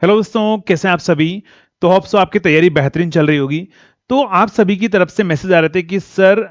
Hello दोस्तों, कैसे हैं आप सभी। तो होप सो आपकी तैयारी बेहतरीन चल रही होगी। तो आप सभी की तरफ से मैसेज आ रहे थे कि सर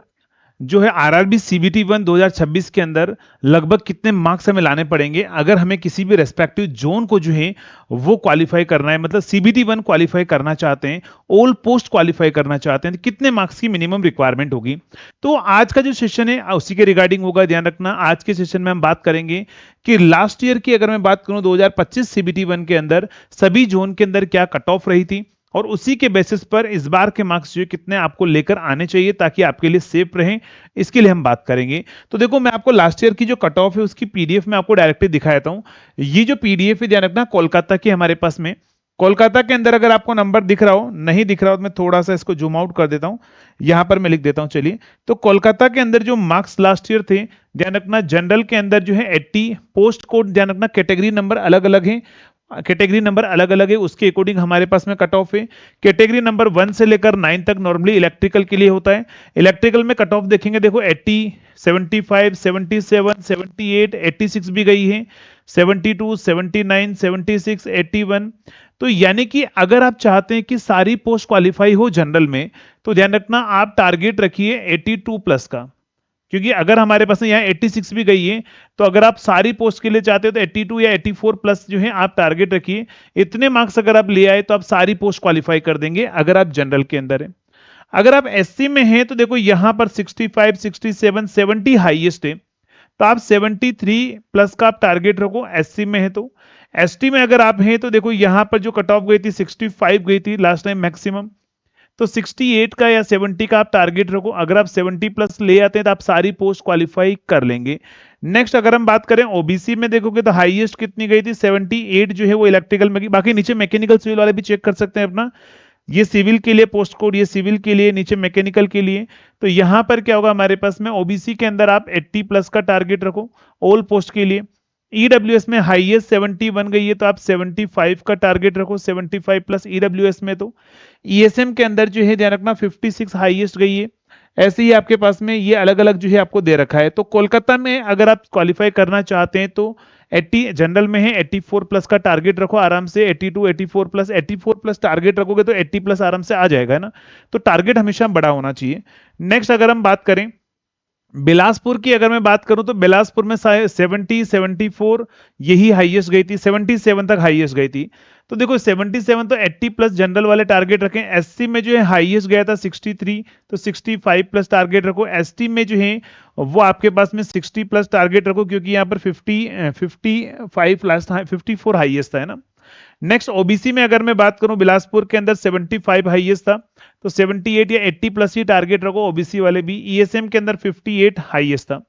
जो है आरआरबी सीबीटी 1 2026 के अंदर लगभग कितने मार्क्स हमें लाने पड़ेंगे अगर हमें किसी भी रेस्पेक्टिव जोन को जो है वो क्वालिफाई करना है, मतलब सीबीटी 1 क्वालिफाई करना चाहते हैं, ऑल पोस्ट क्वालिफाई करना चाहते हैं, तो कितने मार्क्स की मिनिमम रिक्वायरमेंट होगी। तो आज का जो सेशन है उसी के रिगार्डिंग होगा। ध्यान रखना, आज के सेशन में हम बात करेंगे कि लास्ट ईयर की अगर मैं बात करूं 2025 सीबीटी 1 के अंदर सभी जोन के अंदर क्या कट ऑफ रही थी और उसी के बेसिस पर इस बार के मार्क्स जो कितने आपको लेकर आने चाहिए ताकि आपके लिए सेफ रहें, इसके लिए हम बात करेंगे। तो देखो, मैं आपको लास्ट ईयर की जो कट ऑफ है उसकी पीडीएफ में आपको डायरेक्टली दिखा देता हूं। ये जो पीडीएफ है, ध्यान रखना, कोलकाता की हमारे पास में। कोलकाता के अंदर अगर आपको नंबर दिख रहा हो, नहीं दिख रहा हो तो मैं थोड़ा सा इसको जूम आउट कर देता हूं। यहां पर मैं लिख देता हूं, चलिए। तो कोलकाता के अंदर जो मार्क्स लास्ट ईयर थे, ध्यान रखना, जनरल के अंदर जो है 80, पोस्ट कोड ध्यान रखना, कैटेगरी नंबर अलग अलग है, कैटेगरी नंबर अलग अलग है, उसके अकॉर्डिंग हमारे पास में कट ऑफ है। कैटेगरी नंबर 1 से लेकर 9 तक नॉर्मली इलेक्ट्रिकल के लिए होता है। इलेक्ट्रिकल में कट ऑफ देखेंगे, देखो 80, 75, 77, 78, 86 भी गई है, 72, 79, 76, 81। तो यानी कि अगर आप चाहते हैं कि सारी पोस्ट क्वालिफाई हो जनरल में, तो ध्यान रखना आप टारगेट रखिए 82 प्लस का, क्योंकि अगर हमारे पास यहाँ 86 भी गई है, तो अगर आप सारी पोस्ट के लिए चाहते हो तो 82 या 84 प्लस जो है आप टारगेट रखिए। इतने मार्क्स अगर आप ले आए तो आप सारी पोस्ट क्वालिफाई कर देंगे अगर आप जनरल के अंदर है। अगर आप एससी में हैं तो देखो यहां पर 65, 67, 70 हाईएस्ट है, तो आप 73 प्लस का आप टारगेट रखो एससी में है। तो एसटी में अगर आप हैं तो देखो यहां पर जो कट ऑफ गई थी 65 गई थी लास्ट टाइम मैक्सिमम, तो 68 का या 70 का आप टारगेट रखो। अगर आप 70 प्लस ले आते हैं तो आप सारी पोस्ट क्वालिफाई कर लेंगे। नेक्स्ट अगर हम बात करें ओबीसी में, देखोगे तो हाईएस्ट कितनी गई थी, 78 जो है वो इलेक्ट्रिकल में की। बाकी नीचे मैकेनिकल सिविल वाले भी चेक कर सकते हैं अपना, ये सिविल के लिए पोस्ट कोड, ये सिविल के लिए, नीचे मैकेनिकल के लिए। तो यहां पर क्या होगा हमारे पास में, ओबीसी के अंदर आप 80 प्लस का टारगेट रखो ऑल पोस्ट के लिए। ईडब्ल्यूएस में हाईएस्ट 71 गई है, तो आप 75 का टारगेट रखो, 75 प्लस ईडब्ल्यूएस में। तो ईएसएम के अंदर जो है ध्यान रखना 56 हाईएस्ट गई है। ऐसे ही आपके पास में ये अलग अलग जो है आपको दे रखा है। तो कोलकाता में अगर आप क्वालिफाई करना चाहते हैं तो 80 जनरल में है, 84 प्लस का टारगेट रखो आराम से। 82, 84 प्लस टारगेट रखोगे तो 80 प्लस आराम से आ जाएगा, है ना। तो टारगेट हमेशा बड़ा होना चाहिए। नेक्स्ट अगर हम बात करें बिलासपुर की, अगर मैं बात करूं तो बिलासपुर में 70, 74 यही हाईएस्ट गई थी, 77 तक हाईएस्ट गई थी। तो देखो 77 तो 80 प्लस जनरल वाले टारगेट रखें। एससी में जो है हाईएस्ट गया था 63, तो 65 प्लस टारगेट रखो। एसटी में जो है वो आपके पास में 60 प्लस टारगेट रखो, क्योंकि यहाँ पर 55 लास्ट 54 हाईएस्ट था, है ना। नेक्स्ट ओबीसी में अगर मैं बात करूं, बिलासपुर के अंदर 75 हाईएस्ट था, तो 78 या 80 प्लस ही टारगेट रखो ओबीसी वाले भी। ईएसएम के अंदर 58 हाईएस्ट था।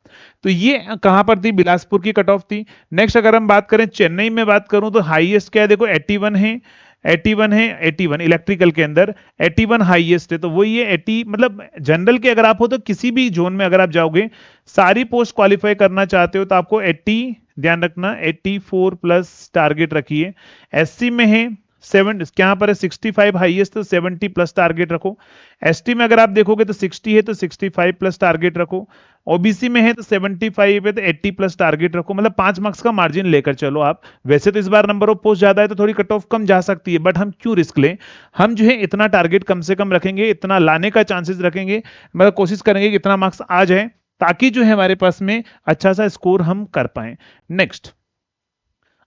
तो ये कहां पर थी, बिलासपुर की कट ऑफ थी। नेक्स्ट अगर हम बात करें चेन्नई में बात करूं तो हाईएस्ट क्या है, देखो 81 है, 81 है, 81 इलेक्ट्रिकल के अंदर 81 हाईएस्ट है। तो वही है 80, मतलब जनरल के अगर आप हो तो किसी भी जोन में अगर आप जाओगे, सारी पोस्ट क्वालिफाई करना चाहते हो तो आपको 80, ध्यान रखना 84 प्लस टारगेट रखिए। एससी में है 7, यहाँ पर है 65 हाईएस्ट, तो 70 प्लस टारगेट रखो। एसटी में अगर आप देखोगे तो 60 है, तो 65 प्लस टारगेट रखो। ओबीसी में है तो 75 है, तो 80 प्लस टारगेट रखो। मतलब 5 मार्क्स का मार्जिन लेकर चलो आप। वैसे तो इस बार नंबर ऑफ पोस्ट ज्यादा है तो थोड़ी कट ऑफ कम जा सकती है, बट हम क्यों रिस्क लें। हम जो है इतना टारगेट कम से कम रखेंगे, इतना लाने का चांसेस रखेंगे, मतलब कोशिश करेंगे कि इतना मार्क्स आ जाए ताकि जो है हमारे पास में अच्छा सा स्कोर हम कर पाए। नेक्स्ट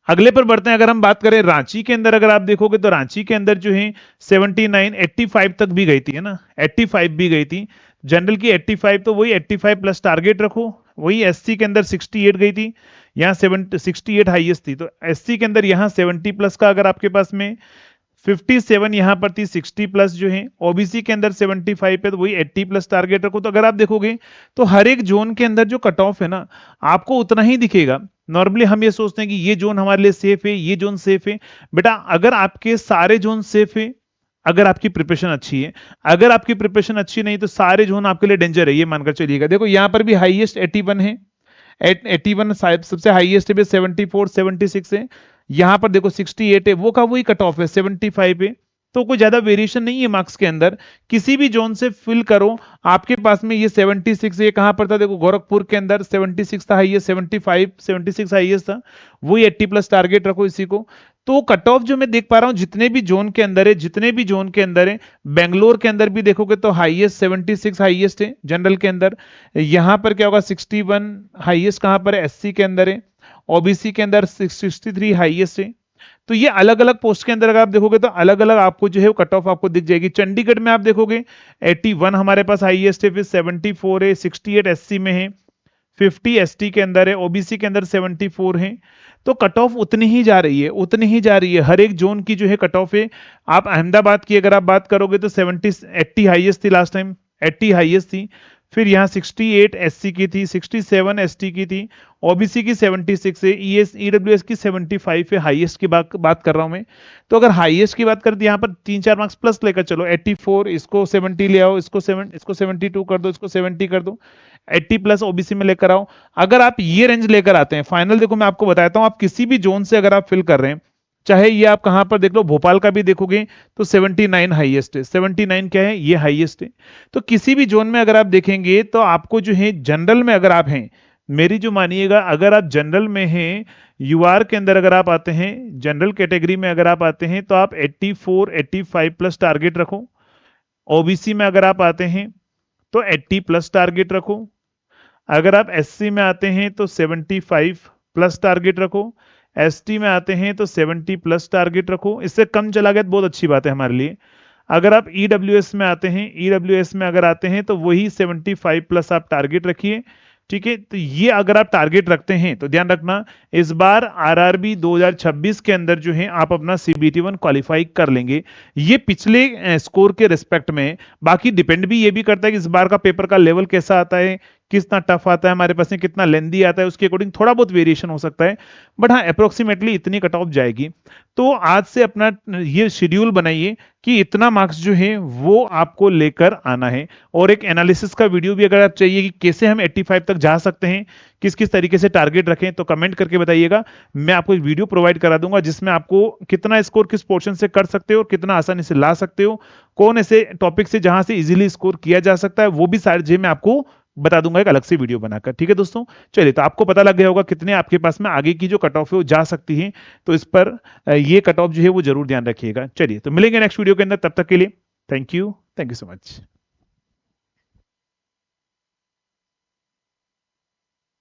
अगले पर बढ़ते हैं। अगर हम बात करें रांची के अंदर, अगर आप देखोगे तो रांची के अंदर जो है 79, 85 तक भी गई थी, है ना, 85 भी गई थी जनरल की 85। तो वही 85 प्लस टारगेट रखो। वही एससी के अंदर 68 गई थी, यहाँ 68 हाईएस्ट थी। तो एससी के अंदर यहाँ 70 प्लस का अगर आपके पास में 57 यहां पर थी, 60 प्लस जो है। ओबीसी के अंदर 75 पे, तो वही 80 प्लस टारगेट रखो। तो अगर आप देखोगे तो हर एक जोन के अंदर जो कट ऑफ है ना, आपको उतना ही दिखेगा। नॉर्मली हम ये सोचते हैं कि ये जोन हमारे लिए सेफ है, ये जोन सेफ है। बेटा अगर आपके सारे जोन सेफ है, अगर आपकी प्रिपरेशन अच्छी है, अगर आपकी प्रिपरेशन अच्छी नहीं तो सारे जोन आपके लिए डेंजर है, ये मानकर चलिएगा। देखो यहां पर भी हाईएस्ट 81 है, 81 सबसे हाईएस्ट है, 74, 76 है। यहां पर देखो 68 है, वो का वही कट ऑफ है 75 पे। तो कोई ज्यादा वेरिएशन नहीं है मार्क्स के अंदर, किसी भी जोन से फिल करो। आपके पास में ये 76, ये कहां पर था देखो, गोरखपुर के अंदर 76 था हाईएस्ट, 75 76 हाईएस्ट था, वही 80 प्लस टारगेट रखो इसी को। तो कट ऑफ जो मैं देख पा रहा हूं जितने भी जोन के अंदर है, जितने भी जोन के अंदर है, बेंगलोर के अंदर भी देखोगे तो हाईएस्ट 76 हाईएस्ट है जनरल के अंदर। यहां पर क्या होगा 61 हाईएस्ट कहां पर है, एससी के अंदर है। ओबीसी के अंदर 63 हाईएस्ट है। तो ये अलग अलग पोस्ट के अंदर अगर आप देखोगे तो अलग अलग आपको जो है कट ऑफ आपको दिख जाएगी। चंडीगढ़ में आप देखोगे 81 हमारे पास हाईएस्ट है, फिर 74 है, 68 एससी में है, 50 एसटी के अंदर है, ओबीसी के अंदर 74 है। तो कट ऑफ उतनी ही जा रही है, उतनी ही जा रही है, हर एक जोन की जो है कट ऑफ है। आप अहमदाबाद की अगर आप बात करोगे तो 80 हाईएस्ट थी लास्ट टाइम, 80 हाईएस्ट थी। फिर यहाँ 68 एससी की थी, 67 एसटी की थी, ओबीसी की 76 है, ईडब्ल्यूएस की 75 है, हाईएस्ट की बात कर रहा हूं मैं। तो अगर हाईएस्ट की बात करते हैं यहाँ पर 3-4 मार्क्स प्लस लेकर चलो, 84, इसको 70 ले आओ, इसको 72 कर दो, इसको 70 कर दो, 80 प्लस ओबीसी में लेकर आओ। अगर आप ये रेंज लेकर आते हैं फाइनल, देखो मैं आपको बताता हूं, आप किसी भी जोन से अगर आप फिल कर रहे हैं, चाहे ये आप कहां पर देख लो, भोपाल का भी देखोगे तो 79 हाईएस्ट है, 79 क्या है, ये हाईएस्ट है। तो किसी भी जोन में अगर आप देखेंगे तो आपको जो है जनरल में अगर आप हैं, मेरी जो मानिएगा, अगर आप जनरल में हैं, यूआर के अंदर अगर आप आते हैं, जनरल कैटेगरी में अगर आप आते हैं तो आप 84 85 प्लस टारगेट रखो। ओबीसी में अगर आप आते हैं तो 80 प्लस टारगेट रखो। अगर आप एससी में आते हैं तो 75 प्लस टारगेट रखो। एसटी में आते हैं तो 70 प्लस टारगेट रखो। इससे कम चला गया तो बहुत अच्छी बात है हमारे लिए। अगर आप ईडब्ल्यूएस में आते हैं, ईडब्ल्यूएस में अगर आते हैं तो वही 75 प्लस आप टारगेट रखिए। ठीक है, तो ये अगर आप टारगेट रखते हैं तो ध्यान रखना, इस बार आरआरबी 2026 के अंदर जो है आप अपना सीबीटी 1 क्वालिफाई कर लेंगे, ये पिछले स्कोर के रिस्पेक्ट में। बाकी डिपेंड भी ये भी करता है कि इस बार का पेपर का लेवल कैसा आता है, कितना टफ आता है हमारे पास में, कितना लेंदी आता है, उसके अकॉर्डिंग थोड़ा बहुत वेरिएशन हो सकता है, बट हाँ अप्रोक्सीमेटली इतनी कट ऑफ जाएगी। तो आज से अपना ये शेड्यूल बनाइए कि इतना मार्क्स जो है वो आपको लेकर आना है। और एक एनालिसिस का वीडियो भी अगर आप चाहिए कि कैसे हम 85 तक जा सकते हैं, किस किस तरीके से टारगेट रखें, तो कमेंट करके बताइएगा, मैं आपको एक वीडियो प्रोवाइड करा दूंगा जिसमें आपको कितना स्कोर किस पोर्शन से कर सकते हो और कितना आसानी से ला सकते हो, कौन ऐसे टॉपिक से जहां से इजीली स्कोर किया जा सकता है, वो भी सारी चीजें मैं आपको बता दूंगा एक अलग से वीडियो बनाकर। ठीक है दोस्तों, चलिए, तो आपको पता लग गया होगा कितने आपके पास में आगे की जो कट ऑफ है वो जा सकती है। तो इस पर ये कट ऑफ जो है वो जरूर ध्यान रखिएगा। चलिए, तो मिलेंगे नेक्स्ट वीडियो के अंदर, तब तक के लिए थैंक यू सो मच।